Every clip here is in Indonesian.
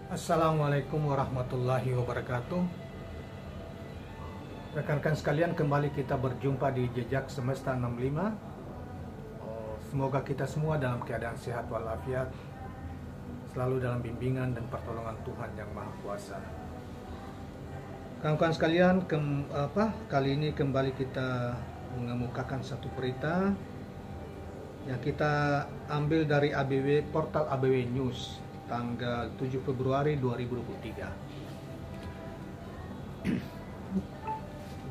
Assalamualaikum warahmatullahi wabarakatuh. Rekan-rekan sekalian, kembali kita berjumpa di Jejak Semesta 65. Semoga kita semua dalam keadaan sehat walafiat, selalu dalam bimbingan dan pertolongan Tuhan Yang Maha Kuasa. Kawan-kawan sekalian, kali ini kembali kita mengemukakan satu berita yang kita ambil dari ABW, portal ABW News, tanggal 7 Februari 2023.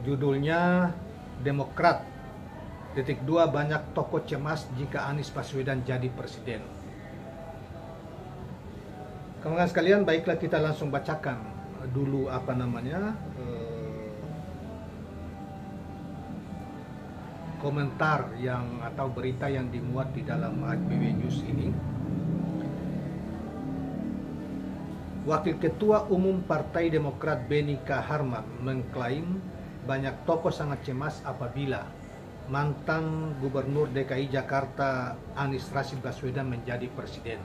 Judulnya Demokrat _2 banyak tokoh cemas jika Anies Baswedan jadi presiden. Kawan-kawan sekalian, baiklah kita langsung bacakan dulu komentar yang atau berita yang dimuat di dalam ABW News ini. Wakil Ketua Umum Partai Demokrat Beni Kaharman mengklaim banyak tokoh sangat cemas apabila mantan Gubernur DKI Jakarta Anies Rashid Baswedan menjadi presiden.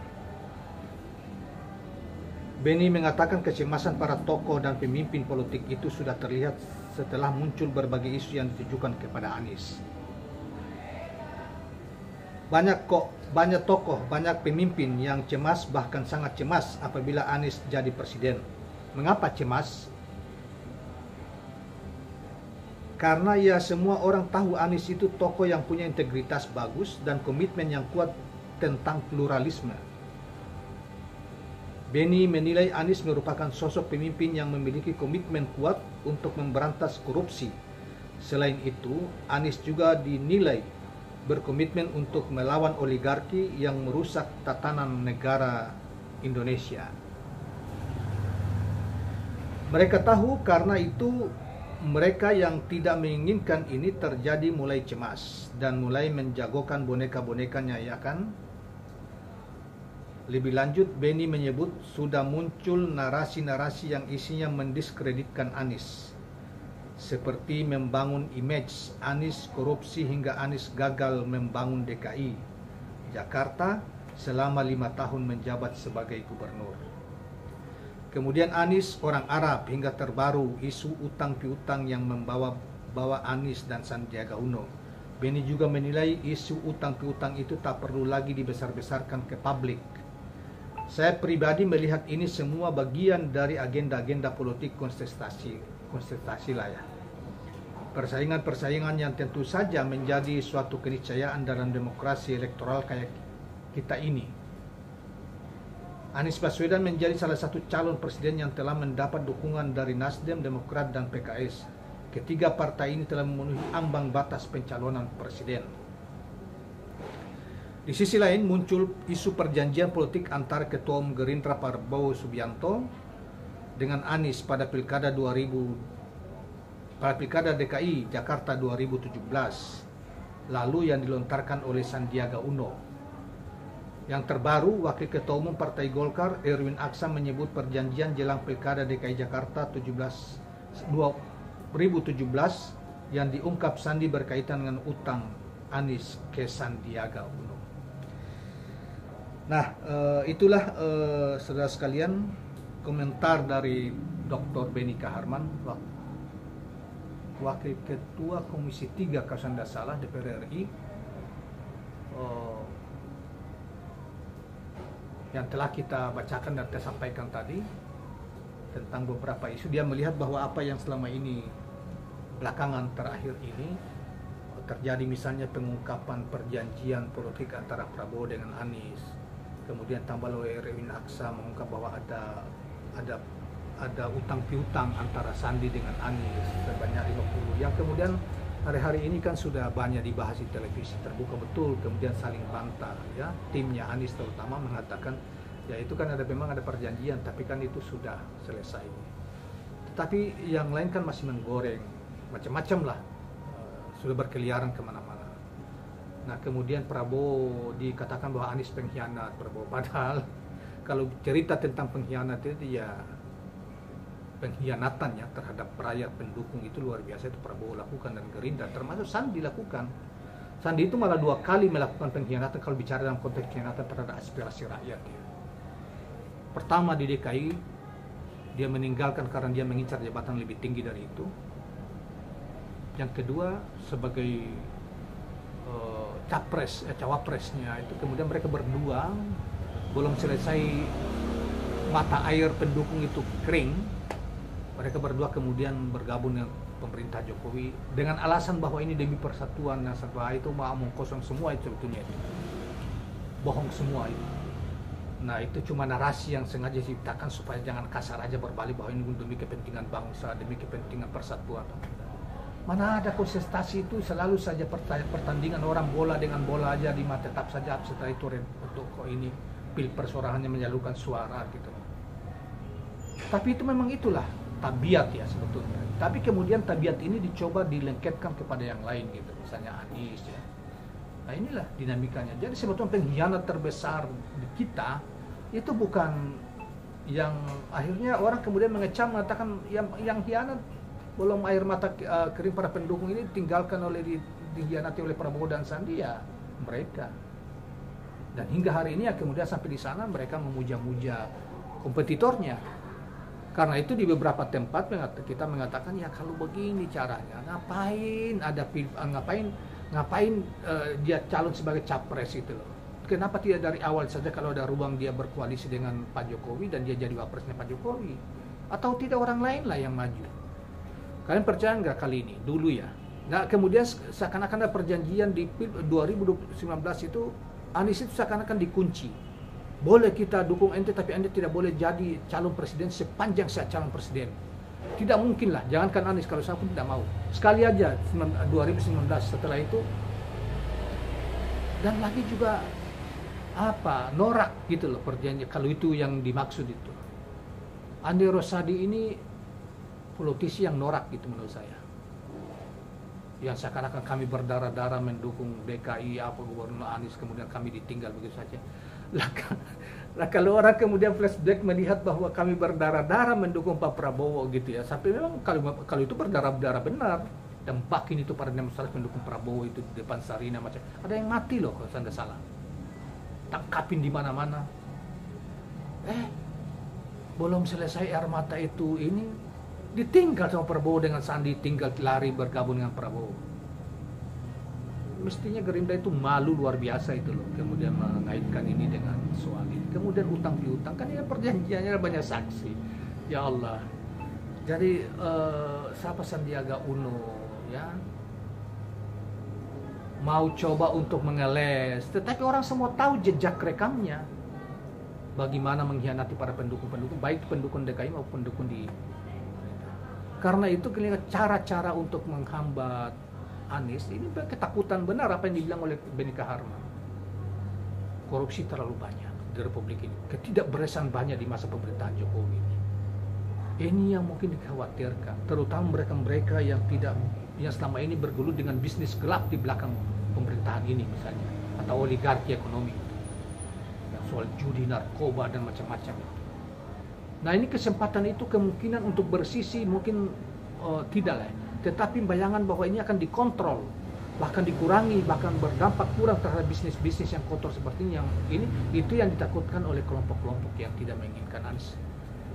Beni mengatakan kecemasan para tokoh dan pemimpin politik itu sudah terlihat setelah muncul berbagai isu yang ditujukan kepada Anies. Banyak tokoh, banyak pemimpin yang cemas, bahkan sangat cemas apabila Anies jadi presiden. Mengapa cemas? Karena ya semua orang tahu Anies itu tokoh yang punya integritas bagus dan komitmen yang kuat tentang pluralisme. Beni menilai Anies merupakan sosok pemimpin yang memiliki komitmen kuat untuk memberantas korupsi. Selain itu, Anies juga dinilai berkomitmen untuk melawan oligarki yang merusak tatanan negara Indonesia. Mereka tahu, karena itu mereka yang tidak menginginkan ini terjadi mulai cemas dan mulai menjagokan boneka-bonekanya, ya kan? Lebih lanjut, Beni menyebut sudah muncul narasi-narasi yang isinya mendiskreditkan Anies, seperti membangun image Anies korupsi hingga Anies gagal membangun DKI Jakarta selama 5 tahun menjabat sebagai gubernur. Kemudian Anies orang Arab, hingga terbaru isu utang piutang yang membawa Anies dan Sandiaga Uno. Beni juga menilai isu utang piutang itu tak perlu lagi dibesar-besarkan ke publik. Saya pribadi melihat ini semua bagian dari agenda-agenda politik kontestasi lah ya. Persaingan-persaingan yang tentu saja menjadi suatu keniscayaan dalam demokrasi elektoral kayak kita ini. Anies Baswedan menjadi salah satu calon presiden yang telah mendapat dukungan dari Nasdem, Demokrat, dan PKS. Ketiga partai ini telah memenuhi ambang batas pencalonan presiden. Di sisi lain, muncul isu perjanjian politik antara Ketua Umum Gerindra Prabowo Subianto dengan Anies pada Pilkada DKI Jakarta 2017, lalu yang dilontarkan oleh Sandiaga Uno. Yang terbaru, Wakil Ketua Umum Partai Golkar Erwin Aksa menyebut perjanjian jelang Pilkada DKI Jakarta 2017 yang diungkap Sandi berkaitan dengan utang Anies ke Sandiaga Uno. Nah, itulah saudara sekalian komentar dari Dr. Beni Kaharman, Wakil Ketua Komisi 3 kalau saya tidak salah DPR RI, yang telah kita bacakan dan kita sampaikan tadi tentang beberapa isu. Dia melihat bahwa apa yang selama ini belakangan terakhir ini terjadi, misalnya pengungkapan perjanjian politik antara Prabowo dengan Anies, kemudian tambah oleh Erwin Aksa mengungkap bahwa ada utang piutang antara Sandi dengan Anies sebanyak 50, yang kemudian hari-hari ini kan sudah banyak dibahas di televisi, terbuka betul, kemudian saling bantah ya. Timnya Anies terutama mengatakan ya itu kan memang ada perjanjian, tapi kan itu sudah selesai. Tetapi yang lain kan masih menggoreng macam-macam lah, sudah berkeliaran kemana-mana. Nah, kemudian Prabowo dikatakan bahwa Anies pengkhianat Prabowo, padahal kalau cerita tentang pengkhianat itu ya pengkhianatan ya terhadap rakyat pendukung itu luar biasa, itu Prabowo lakukan dan Gerindra termasuk Sandi lakukan. Sandi itu malah 2 kali melakukan pengkhianatan kalau bicara dalam konteks pengkhianatan terhadap aspirasi rakyat ya. Pertama di DKI, dia meninggalkan karena dia mengincar jabatan lebih tinggi dari itu. Yang kedua, sebagai cawapresnya itu, kemudian mereka berdua belum selesai mata air pendukung itu kering, mereka berdua kemudian bergabung dengan pemerintah Jokowi dengan alasan bahwa ini demi persatuan. Nah, setelah itu mau kosong semua itu sebetulnya itu. Bohong semua itu. Nah, itu cuma narasi yang sengaja diciptakan supaya jangan kasar aja berbalik bahwa ini demi kepentingan bangsa, demi kepentingan persatuan. Mana ada kontestasi itu selalu saja pertandingan orang bola dengan bola aja di mata, tetap saja setelah itu untuk kok ini pilpres orang hanya menyalurkan suara gitu. Tapi itu memang itulah tabiat ya sebetulnya. Tapi kemudian tabiat ini dicoba dilengketkan kepada yang lain gitu, misalnya Anies ya. Nah, inilah dinamikanya. Jadi sebetulnya pengkhianat terbesar di kita itu bukan yang akhirnya orang kemudian mengecam mengatakan yang khianat belum air mata kering para pendukung ini tinggalkan dikhianati oleh Prabowo dan Sandi ya mereka. Dan hingga hari ini ya kemudian sampai di sana mereka memuja-muja kompetitornya. Karena itu di beberapa tempat kita mengatakan ya kalau begini caranya ngapain dia calon sebagai capres itu loh. Kenapa tidak dari awal saja kalau ada ruang dia berkoalisi dengan Pak Jokowi dan dia jadi wapresnya Pak Jokowi? Atau tidak orang lain lah yang maju? Kalian percaya nggak kali ini? Dulu ya. Nah, kemudian seakan-akan ada perjanjian di 2019 itu, Anies itu seakan-akan dikunci. Boleh kita dukung ente, tapi ente tidak boleh jadi calon presiden sepanjang saya calon presiden. Tidak mungkin lah, jangankan Anies, kalau saya pun tidak mau. Sekali aja 2019 setelah itu. Dan lagi juga norak gitu loh perjanjian, kalau itu yang dimaksud itu. Andi Rosadi ini politisi yang norak gitu menurut saya. Yang seakan-akan kami berdarah-darah mendukung DKI gubernur Anies, kemudian kami ditinggal begitu saja. Lah kalau orang kemudian flashback melihat bahwa kami berdarah-darah mendukung Pak Prabowo gitu ya, sampai memang kalau itu berdarah-darah benar, dan bahkan itu para demonstran mendukung Prabowo itu di depan Sarina macam, ada yang mati loh kalau saya nggak salah, tangkapin di mana-mana. Belum selesai air mata itu ini ditinggal sama Prabowo dengan Sandi, tinggal lari bergabung dengan Prabowo. Mestinya Gerindra itu malu luar biasa itu loh, kemudian mengaitkan ini dengan soal ini. Kemudian utang piutang, kan ini perjanjiannya banyak saksi. Ya Allah. Jadi siapa Sandiaga Uno ya mau coba untuk mengeles, tetapi orang semua tahu jejak rekamnya bagaimana mengkhianati para pendukung-pendukung, baik pendukung DKI maupun pendukung di. Karena itu cara-cara untuk menghambat Anies ini ketakutan benar apa yang dibilang oleh Benika Harman. Korupsi terlalu banyak di Republik ini, ketidakberesan banyak di masa pemerintahan Jokowi ini. Ini yang mungkin dikhawatirkan, terutama mereka-mereka yang selama ini bergelut dengan bisnis gelap di belakang pemerintahan ini misalnya, atau oligarki ekonomi, soal judi, narkoba dan macam-macam itu. Nah, ini kesempatan itu kemungkinan untuk bersisi mungkin tidak lah, tetapi bayangan bahwa ini akan dikontrol, bahkan dikurangi, bahkan berdampak kurang terhadap bisnis-bisnis yang kotor seperti ini, itu yang ditakutkan oleh kelompok-kelompok yang tidak menginginkan Anies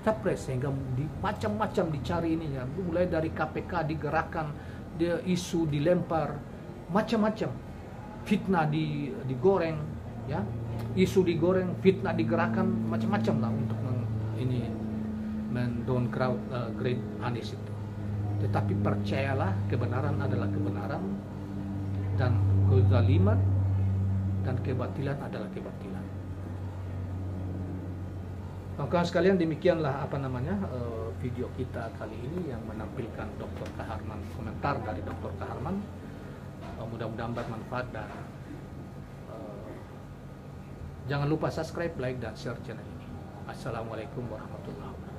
capres, sehingga macam-macam dicari ininya, mulai dari KPK digerakkan, dia isu dilempar, macam-macam, fitnah digoreng, ya, isu digoreng, fitnah digerakkan, macam-macam lah untuk grade Anies itu. Tetapi percayalah, kebenaran adalah kebenaran, dan kezaliman dan kebatilan adalah kebatilan. Kawan-kawan sekalian, demikianlah video kita kali ini yang menampilkan Dr. Kaharman, komentar dari Dr. Kaharman. Mudah-mudahan bermanfaat, dan jangan lupa subscribe, like, dan share channel ini. Assalamualaikum warahmatullahi wabarakatuh.